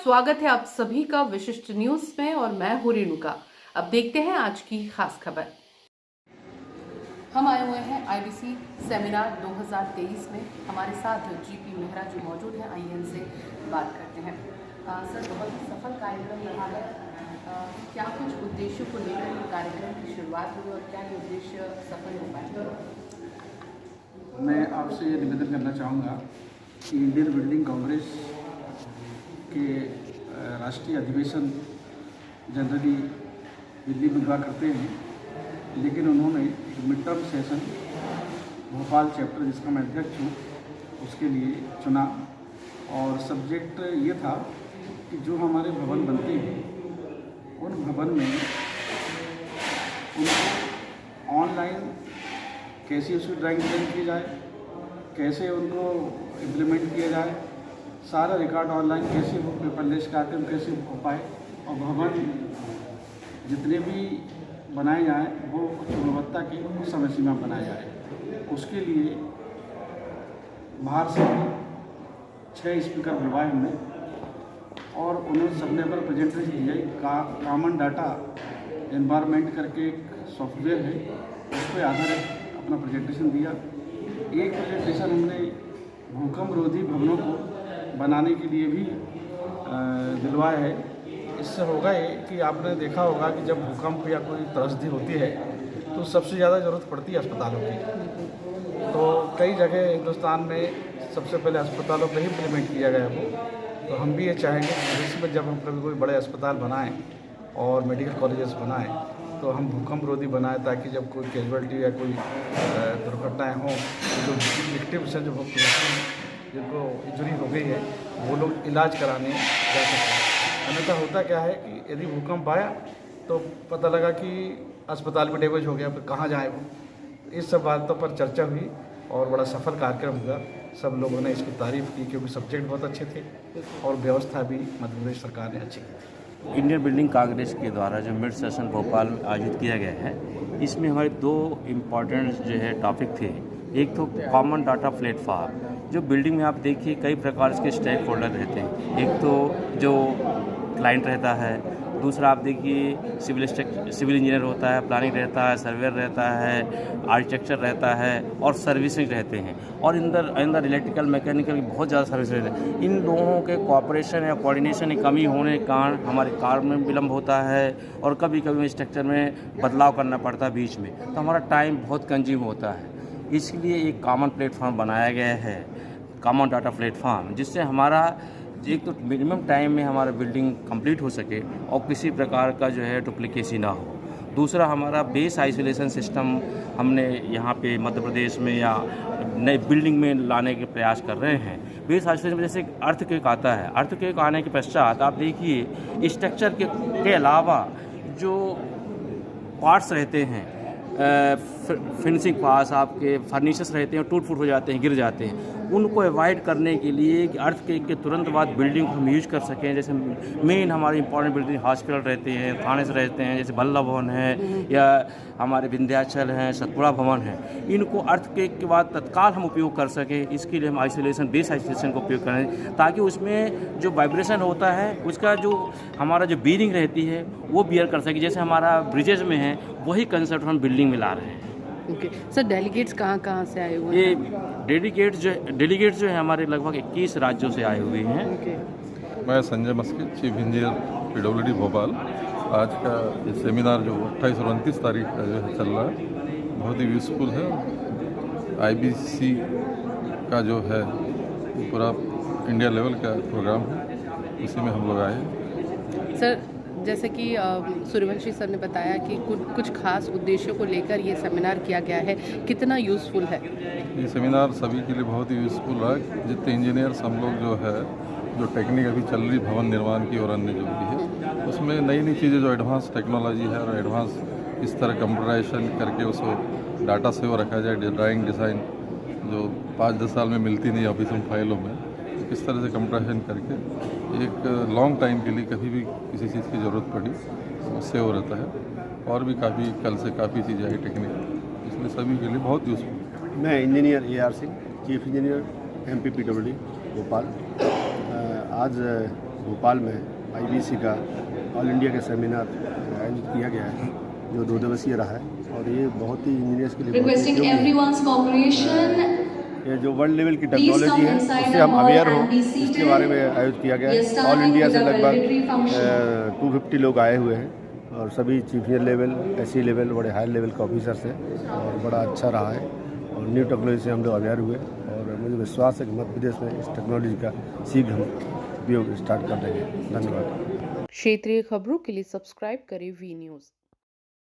स्वागत है आप सभी का विशिष्ट न्यूज में और मैं हूं रेणुका। अब देखते हैं आज की खास खबर। हम आए हुए हैं आईबीसी सेमिनार 2023 में। हमारे साथ जीपी मेहरा जी मौजूद हैं। आइए इनसे बात करते हैं। सर, बहुत ही सफल कार्यक्रम रहा है। क्या कुछ उद्देश्यों को लेकर ये कार्यक्रम की शुरुआत हुई और क्या ये उद्देश्य सफल हो पाए? मैं आपसे ये निवेदन करना चाहूँगा कि इंडियन बिल्डिंग कांग्रेस के राष्ट्रीय अधिवेशन जनरली दिल्ली में हुआ करते हैं, लेकिन उन्होंने एक mid term session Bhopal chapter, जिसका मैं अध्यक्ष हूँ, उसके लिए चुना। और सब्जेक्ट ये था कि जो हमारे भवन बनते हैं उन भवन में उनको ऑनलाइन कैसे उसकी ड्राइंग डिज़ाइन की जाए, कैसे उनको इम्प्लीमेंट किया जाए, सारा रिकॉर्ड ऑनलाइन कैसे हो, पेपरलेस कार्यक्रम कैसे हो पाए और भवन जितने भी बनाए जाएँ वो उच्च गुणवत्ता की उस समय सीमा बनाए जाए। उसके लिए बाहर से 6 स्पीकर बुलवाए हमने और उन्होंने सबने पर प्रेजेंटेशन दिया। कॉमन डाटा एनवायरनमेंट करके एक सॉफ्टवेयर है, उस पर आधारित अपना प्रेजेंटेशन दिया। एक प्रेजेंटेशन हमने भूकंप रोधी भवनों को बनाने के लिए भी दिलवाया है। इससे होगा ये कि आपने देखा होगा कि जब भूकंप या कोई त्रसदी होती है तो सबसे ज़्यादा ज़रूरत पड़ती है अस्पतालों की। तो कई जगह हिंदुस्तान में सबसे पहले अस्पतालों पर ही इम्प्लीमेंट किया गया वो। तो हम भी ये चाहेंगे कि भविष्य में जब हम कभी कोई बड़े अस्पताल बनाएं और मेडिकल कॉलेजेस बनाएं तो हम भूकंप रोधी बनाएं, ताकि जब कोई कैजुअलिटी या कोई दुर्घटनाएँ हों तो जो विक्टिम्स हैं, जो जिनको इंजरी हो गई है, वो लोग इलाज कराने जा सकते हैं। अन्यथा होता क्या है कि यदि भूकंप आया तो पता लगा कि अस्पताल भी डैमेज हो गया, फिर कहाँ जाए वो। इस सब बातों पर चर्चा हुई और बड़ा सफल कार्यक्रम हुआ। सब लोगों ने इसकी तारीफ़ की क्योंकि सब्जेक्ट बहुत अच्छे थे और व्यवस्था भी मध्य प्रदेश सरकार ने अच्छी की। इंडियन बिल्डिंग कांग्रेस के द्वारा जो मिड सेशन भोपाल में आयोजित किया गया है, इसमें हमारे 2 इम्पॉर्टेंट जो है टॉपिक थे। एक तो कॉमन डाटा प्लेटफॉर्म, जो बिल्डिंग में आप देखिए कई प्रकार के स्टेक होल्डर रहते हैं। एक तो जो क्लाइंट रहता है, दूसरा आप देखिए सिविल इंजीनियर होता है, प्लानिंग रहता है, सर्वेयर रहता है, आर्किटेक्चर रहता है और सर्विसिंग रहते हैं। और अंदर इलेक्ट्रिकल मैकेनिकल की बहुत ज़्यादा सर्विस रहते हैं। इन लोगों के कोऑपरेशन या कोऑर्डिनेशन की कमी होने के कारण हमारे कार्य में विलम्ब होता है और कभी कभी स्ट्रक्चर में बदलाव करना पड़ता है बीच में, तो हमारा टाइम बहुत कंज्यूम होता है। इसलिए एक कॉमन प्लेटफॉर्म बनाया गया है, कॉमन डाटा प्लेटफॉर्म, जिससे हमारा एक तो मिनिमम टाइम में हमारा बिल्डिंग कंप्लीट हो सके और किसी प्रकार का जो है डुप्लीकेसी ना हो। दूसरा, हमारा बेस आइसोलेशन सिस्टम हमने यहाँ पे मध्य प्रदेश में या नए बिल्डिंग में लाने के प्रयास कर रहे हैं। बेस आइसोलेशन में जैसे अर्थक्वेक आता है, अर्थक्वेक आने के पश्चात आप देखिए स्ट्रक्चर के अलावा जो पार्ट्स रहते हैं, फिनिशिंग पास आपके फर्नीचर्स रहते हैं, टूट फूट हो जाते हैं, गिर जाते हैं, उनको अवॉइड करने के लिए कि अर्थक्वेक के तुरंत बाद बिल्डिंग को हम यूज कर सकें। जैसे मेन हमारी इंपॉर्टेंट बिल्डिंग हॉस्पिटल रहते हैं, थाने से रहते हैं, जैसे बल्ला भवन है या हमारे विंध्याचल हैं, सतपुड़ा भवन है, इनको अर्थक्वेक के बाद तत्काल हम उपयोग कर सकें। इसके लिए हम आइसोलेशन, बेस आइसोलेशन का उपयोग करें, ताकि उसमें जो वाइब्रेशन होता है उसका जो हमारा जो बीरिंग रहती है वो बियर कर सके। जैसे हमारा ब्रिजेज में है, वही कंसेप्ट हम बिल्डिंग में ला रहे हैं। ओके सर, डेलीगेट्स कहाँ से आए हुए ये हैं? डेलीगेट्स जो है हमारे लगभग 21 राज्यों से आए हुए हैं। मैं Sanjay Maske, chief engineer PWD Bhopal. आज का ये सेमिनार जो 28 और 29 तारीख का जो है चल रहा है, बहुत ही यूज़फुल है। IBC का जो है पूरा इंडिया लेवल का प्रोग्राम है, उसी में हम लोग आए। सर, जैसे कि सूर्यवंशी सर ने बताया कि कुछ खास उद्देश्यों को लेकर ये सेमिनार किया गया है, कितना यूज़फुल है? ये सेमिनार सभी के लिए बहुत ही यूज़फुल है। जितने इंजीनियर्स हम लोग जो है, जो टेक्निक अभी चल रही भवन निर्माण की और अन्य जो भी है, उसमें नई नई चीज़ें जो एडवांस टेक्नोलॉजी है और एडवांस इस तरह कंप्यूटराइजेशन करके उसको डाटा से वो रखा जाए, ड्राइंग डिज़ाइन जो 5-10 साल में मिलती नहीं ऑफिस में फाइलों में, किस तरह से कंप्यूटराइजेशन करके एक लॉन्ग टाइम के लिए कभी भी किसी चीज़ की ज़रूरत पड़ी तो उससे वो रहता है। और भी काफ़ी कल से काफ़ी चीज़ें आई टेक्निक, इसलिए सभी के लिए बहुत यूज़फुल। मैं engineer AR Singh, chief engineer MP PWD Bhopal. आज भोपाल में IBC का ऑल इंडिया का सेमिनार आयोजित किया गया है जो 2 दिवसीय रहा है और ये बहुत ही इंजीनियर्स के लिए बहुत ही उपयोगी है। ये जो वर्ल्ड लेवल की टेक्नोलॉजी है उससे हम अवेयर हों इसके बारे में आयोजित किया गया है। ऑल इंडिया से लगभग 250 लोग आए हुए हैं और सभी chief engineer level, SE level, बड़े हाई लेवल के ऑफिसर्स हैं और बड़ा अच्छा रहा है और न्यू टेक्नोलॉजी से हम लोग अवेयर हुए और मुझे विश्वास है कि मध्य प्रदेश में इस टेक्नोलॉजी का शीघ्र हम उपयोग स्टार्ट कर देंगे। धन्यवाद। क्षेत्रीय खबरों के लिए सब्सक्राइब करें वी न्यूज़।